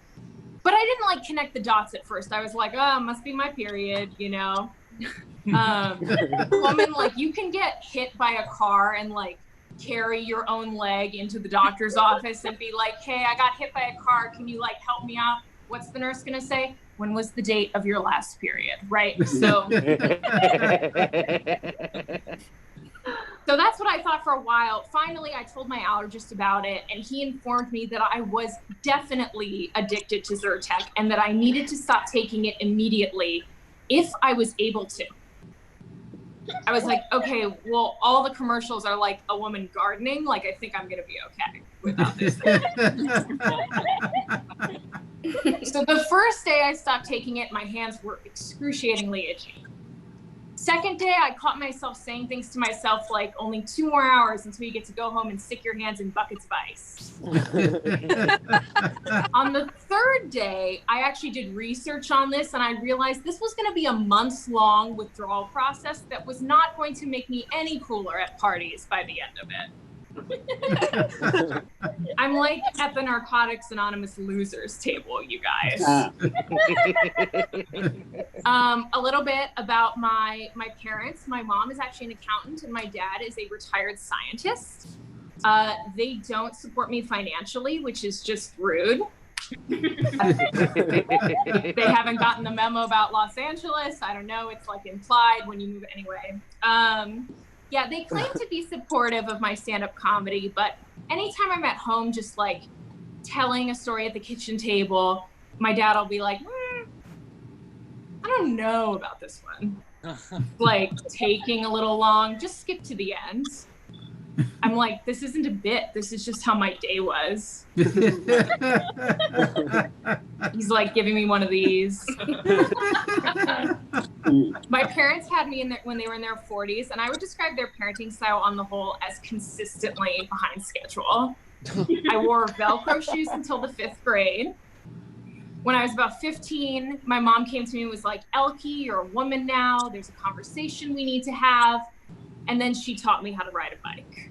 N: But I didn't like connect the dots at first. I was like, oh, it must be my period, you know? Woman, like, you can get hit by a car and like carry your own leg into the doctor's office and be like, hey, I got hit by a car. Can you like help me out? What's the nurse gonna say? When was the date of your last period, right? So, so that's what I thought for a while. Finally, I told my allergist about it, and he informed me that I was definitely addicted to Zyrtec and that I needed to stop taking it immediately if I was able to. I was like, okay, well, all the commercials are like a woman gardening. Like, I think I'm going to be okay without this thing. So the first day I stopped taking it, my hands were excruciatingly itchy. Second day, I caught myself saying things to myself like, only 2 more hours until you get to go home and stick your hands in buckets of ice. On the third day, I actually did research on this, and I realized this was going to be a months-long withdrawal process that was not going to make me any cooler at parties by the end of it. I'm like at the Narcotics Anonymous losers table, you guys. A little bit about my parents. My mom is actually an accountant and my dad is a retired scientist. They don't support me financially, which is just rude. They haven't gotten the memo about Los Angeles. I don't know. It's like implied when you move anyway. Yeah, they claim to be supportive of my stand-up comedy, but anytime I'm at home just like telling a story at the kitchen table, my dad will be like, I don't know about this one. Like taking a little long, just skip to the end. I'm like, this isn't a bit, this is just how my day was. He's like giving me one of these. My parents had me when they were in their 40s, and I would describe their parenting style on the whole as consistently behind schedule. I wore Velcro shoes until the 5th grade. When I was about 15, my mom came to me and was like, Elke, you're a woman now. There's a conversation we need to have. And then she taught me how to ride a bike.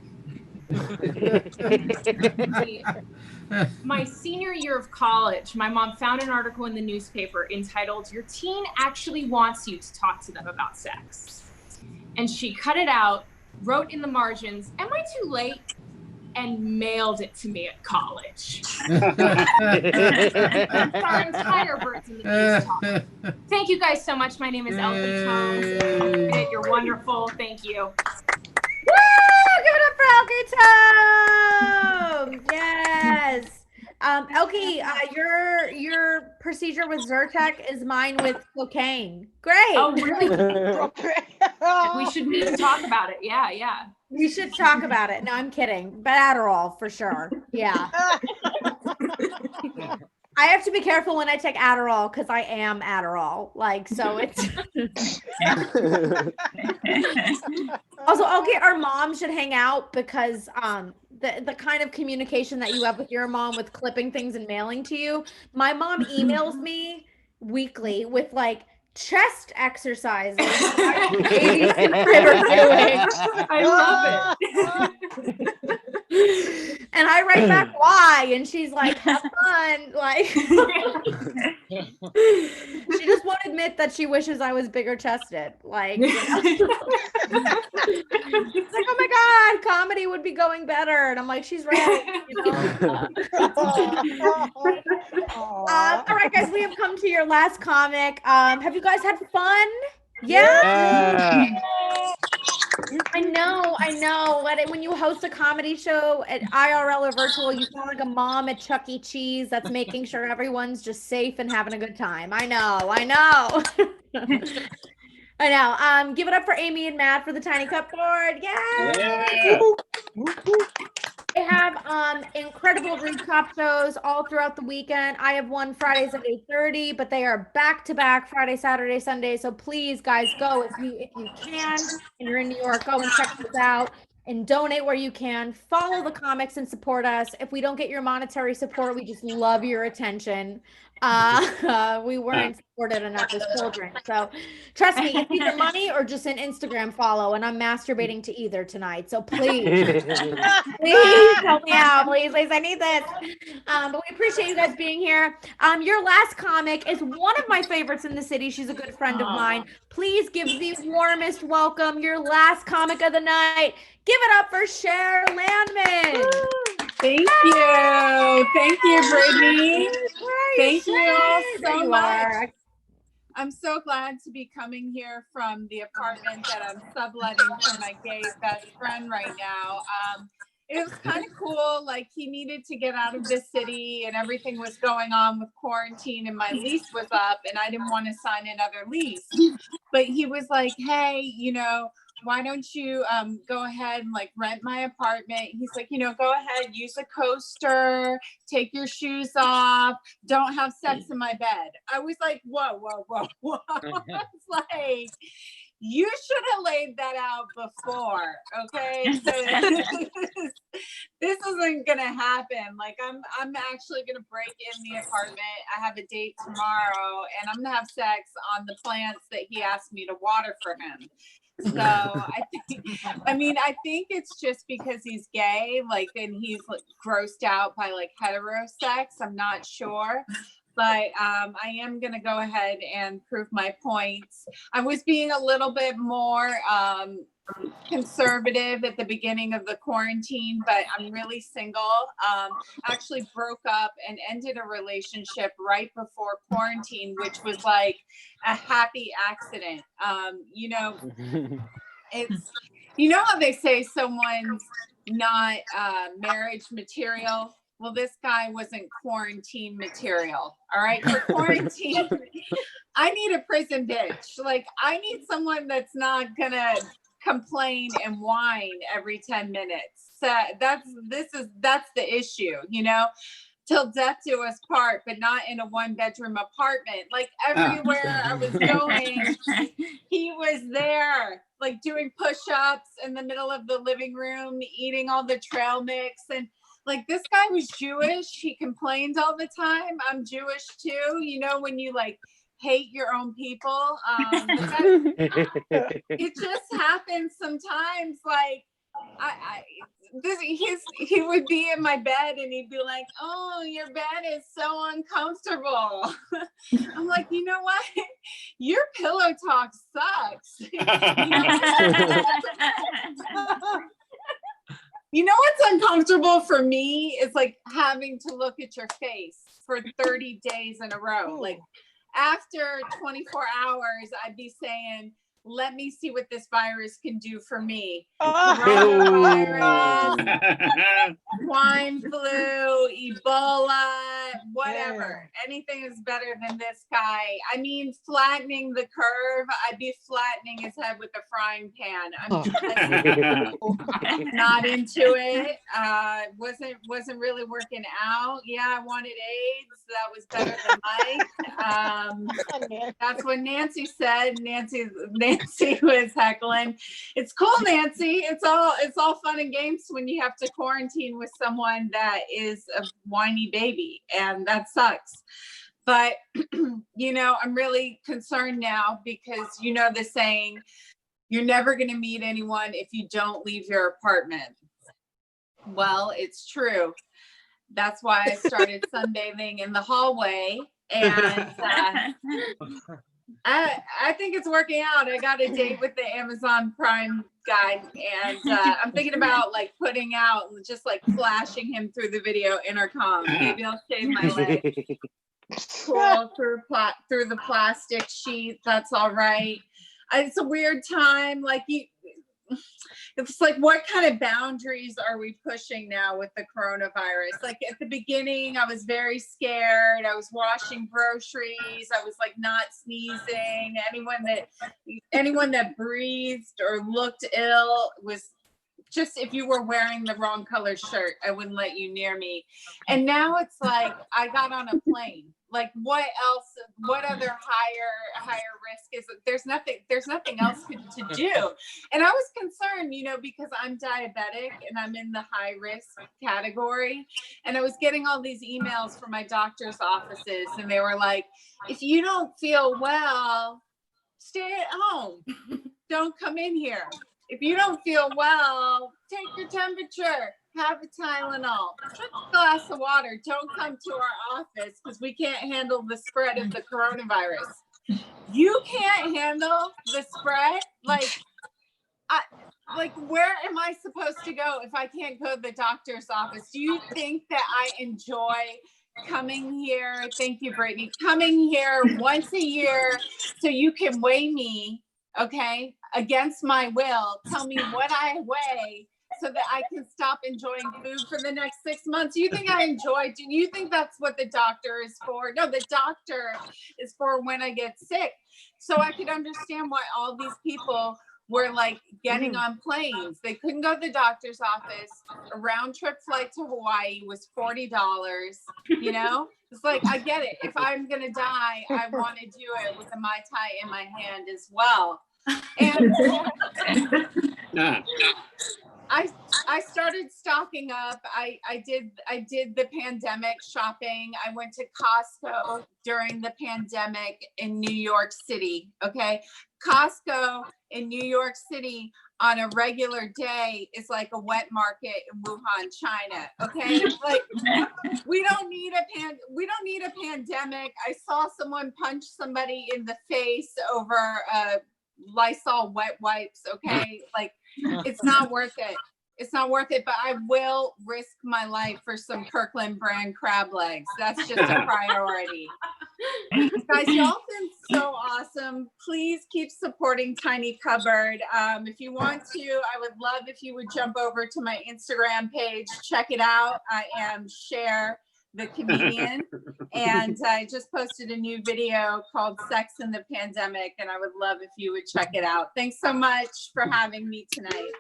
N: My senior year of college, my mom found an article in the newspaper entitled, Your Teen Actually Wants You to Talk to Them About Sex. And she cut it out, wrote in the margins, Am I too late? And mailed it to me at college. Our entire Birds in the Bees talk. Thank you guys so much. My name is Elke Thoms. You're wonderful. Thank you.
A: Woo! Give it up for Elke Thoms! Yes. Elke, your procedure with Zyrtec is mine with cocaine. Great.
N: Oh, really? We should meet and talk about it. Yeah, yeah.
A: We should talk about it. No, I'm kidding. But Adderall for sure. Yeah. I have to be careful when I take Adderall because I am Adderall. Like, so it's also, okay, our mom should hang out because the kind of communication that you have with your mom with clipping things and mailing to you. My mom emails me weekly with like chest exercises.
N: I love it.
A: And I write back why, and she's like, have fun. Like, she just won't admit that she wishes I was bigger chested. Like, you know? It's like, oh my God, comedy would be going better. And I'm like, she's right. You know? All right, guys, we have come to your last comic. Have you guys had fun? Yeah. I know. When you host a comedy show at IRL or virtual, you sound like a mom at Chuck E. Cheese that's making sure everyone's just safe and having a good time. I know. I know. Give it up for Amy and Matt for the Tiny Cupboard. Yay! They have incredible recap shows all throughout the weekend. I have one Fridays at 8:30, but they are back-to-back Friday, Saturday, Sunday. So please, guys, go if you can, and you're in New York, go and check this out and donate where you can. Follow the comics and support us. If we don't get your monetary support, we just love your attention. We weren't supported enough as children. So trust me, it's either money or just an Instagram follow, and I'm masturbating to either tonight. So please help me out. Please, I need this. But we appreciate you guys being here. Your last comic is one of my favorites in the city. She's a good friend of mine. Please give the warmest welcome, your last comic of the night. Give it up for Cher Landman.
O: Thank you. Thank you, Brittany. Thank you all so much. I'm so glad to be coming here from the apartment that I'm subletting for my gay best friend right now. It was kind of cool. Like, he needed to get out of the city and everything was going on with quarantine and my lease was up and I didn't want to sign another lease. But he was like, hey, you know, why don't you go ahead and like rent my apartment? He's like, you know, go ahead, use a coaster, take your shoes off, don't have sex in my bed. I was like, whoa. I was like, you should have laid that out before, okay? This isn't gonna happen. Like, I'm actually gonna break in the apartment. I have a date tomorrow, and I'm gonna have sex on the plants that he asked me to water for him. So I think it's just because he's gay, like, and he's like grossed out by like hetero sex. I'm not sure. But I am going to go ahead and prove my points. I was being a little bit more conservative at the beginning of the quarantine, but I'm really single. Actually broke up and ended a relationship right before quarantine, which was like a happy accident. You know, it's, you know how they say someone's not marriage material? Well, this guy wasn't quarantine material. All right. For quarantine, I need a prison bitch. Like, I need someone that's not gonna complain and whine every 10 minutes. So that's the issue, you know, till death do us part, but not in a 1-bedroom apartment. Like, everywhere I was going, he was there, like doing push-ups in the middle of the living room, eating all the trail mix. And like, this guy was Jewish. He complained all the time. I'm Jewish too. You know, when you like hate your own people, it just happens sometimes. Like, he would be in my bed and he'd be like, oh, your bed is so uncomfortable. I'm like, you know what? Your pillow talk sucks. You know what's uncomfortable for me is like having to look at your face for 30 days in a row. Like, after 24 hours, I'd be saying, let me see what this virus can do for me. Coronavirus, swine flu, Ebola, whatever. Anything is better than this guy. I mean, flattening the curve, I'd be flattening his head with a frying pan. I'm not into it. Wasn't really working out. Yeah, I wanted AIDS. That was better than Mike. That's what Nancy said. Nancy was heckling. It's cool, Nancy. It's all fun and games when you have to quarantine with someone that is a whiny baby, and that sucks. But you know, I'm really concerned now because you know the saying, you're never going to meet anyone if you don't leave your apartment. Well, it's true. That's why I started sunbathing in the hallway, and I think it's working out. I got a date with the Amazon Prime guy, and I'm thinking about like putting out, just like flashing him through the video intercom. Maybe I'll shave my leg. Crawl through the plastic sheet. That's all right. It's a weird time. Like, it's like, what kind of boundaries are we pushing now with the coronavirus? Like, at the beginning, I was very scared. I was washing groceries. I was like not sneezing. Anyone that breathed or looked ill was just, if you were wearing the wrong color shirt, I wouldn't let you near me. And now it's like, I got on a plane. Like, what else? What other higher risk is it? There's nothing else to do. And I was concerned, you know, because I'm diabetic and I'm in the high risk category. And I was getting all these emails from my doctor's offices, and they were like, if you don't feel well, stay at home. Don't come in here. If you don't feel well, take your temperature. Have a Tylenol, drink a glass of water. Don't come to our office because we can't handle the spread of the coronavirus. You can't handle the spread? Like, where am I supposed to go if I can't go to the doctor's office? Do you think that I enjoy coming here. Thank you, Brittany. Coming here once a year so you can weigh me, okay, against my will. Tell me what I weigh so that I can stop enjoying food for the next 6 months. You think I enjoy? Do you think that's what the doctor is for? No, the doctor is for when I get sick. So I could understand why all these people were like getting on planes. They couldn't go to the doctor's office. A round trip flight to Hawaii was $40. You know, it's like, I get it. If I'm gonna die, I want to do it with a Mai Tai in my hand as well. And I started stocking up. I did the pandemic shopping. I went to Costco during the pandemic in New York City. Okay. Costco in New York City on a regular day is like a wet market in Wuhan, China. Okay. Like we don't need a pandemic. I saw someone punch somebody in the face over Lysol wet wipes. Okay. Like it's not worth it. It's not worth it, but I will risk my life for some Kirkland brand crab legs. That's just a priority. Guys, y'all been so awesome. Please keep supporting Tiny Cupboard. If you want to, I would love if you would jump over to my Instagram page, check it out. I am Cher, the comedian, and I just posted a new video called Sex in the Pandemic, and I would love if you would check it out. Thanks so much for having me tonight.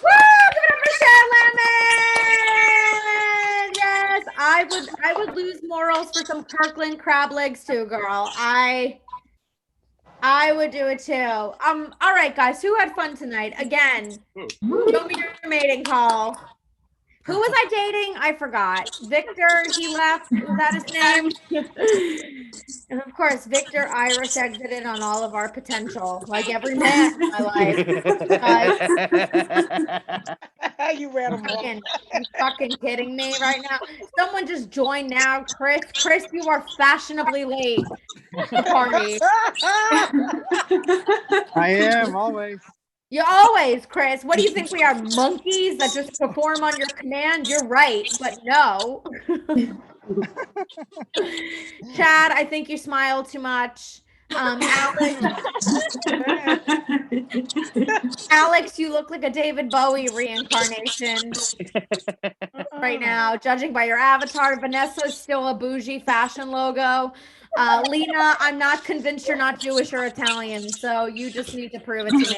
A: Woo! Give it up for Cher Landman! Yes, I would lose morals for some Kirkland crab legs too, girl. I would do it too. All right, guys, who had fun tonight? Again, show me your mating call. Who was I dating? I forgot. Victor, he left. Was that his name? And of course, Victor Irish exited on all of our potential, like every man in my life.
I: You ran him off.
A: You fucking kidding me right now? Someone just joined now. Chris, you are fashionably late. Party.
B: I am always.
A: You always, Chris. What do you think we are, monkeys that just perform on your command? You're right, but no. Chad, I think you smile too much. Alex, you look like a David Bowie reincarnation right now, judging by your avatar. Vanessa's still a bougie fashion logo. Lena, I'm not convinced you're not Jewish or Italian, so you just need to prove it to me.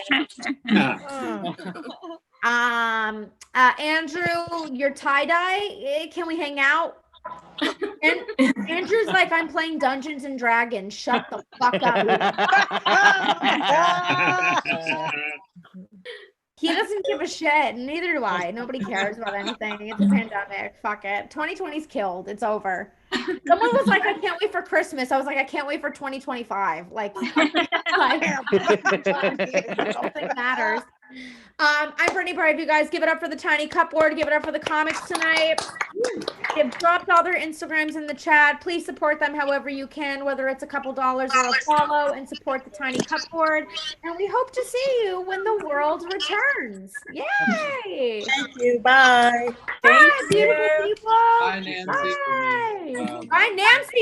A: Andrew, your tie-dye, can we hang out? And Andrew's like, I'm playing Dungeons and Dragons. Shut the fuck up. He doesn't give a shit. Neither do I. Nobody cares about anything. It's a pandemic. Fuck it. 2020's killed. It's over. Someone was like, I can't wait for Christmas. I was like, I can't wait for 2025. Like nothing matters. I'm Brittany Brave. You guys give it up for the Tiny Cupboard. Give it up for the comics tonight. They've dropped all their Instagrams in the chat. Please support them however you can, whether it's a couple dollars or a follow, and support the Tiny Cupboard. And we hope to see you when the world returns. Yay!
M: Thank you. Bye.
A: Bye, beautiful people.
L: Bye, Nancy.
A: Bye. Bye, Nancy.